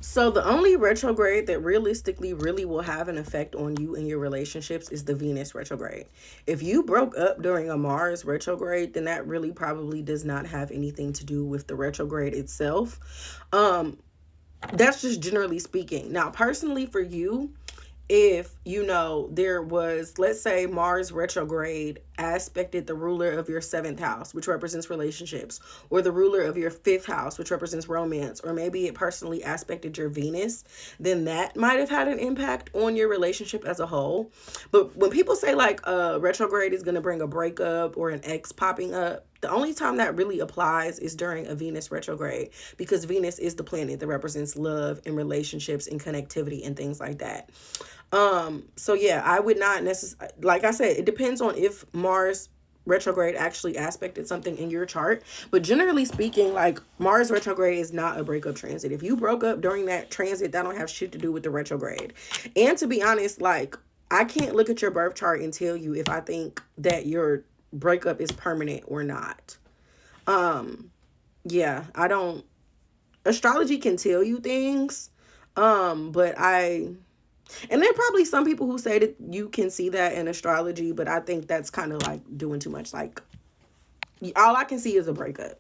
So the only retrograde that realistically really will have an effect on you and your relationships is the Venus retrograde. If you broke up during a Mars retrograde, then that really probably does not have anything to do with the retrograde itself. That's just generally speaking. Now, personally for you, if there was, let's say, Mars retrograde aspected the ruler of your seventh house, which represents relationships, or the ruler of your fifth house, which represents romance, or maybe it personally aspected your Venus, then that might have had an impact on your relationship as a whole. But when people say like retrograde is going to bring a breakup or an ex popping up, the only time that really applies is during a Venus retrograde, because Venus is the planet that represents love and relationships and connectivity and things like that. So yeah, I would not necessarily, like I said, it depends on if Mars retrograde actually aspected something in your chart. But generally speaking, like Mars retrograde is not a breakup transit. If you broke up during that transit, that don't have shit to do with the retrograde. And to be honest, like I can't look at your birth chart and tell you if I think that your breakup is permanent or not. Yeah, I don't, astrology can tell you things. But and there are probably some people who say that you can see that in astrology, but I think that's kind of like doing too much. Like, all I can see is a breakup.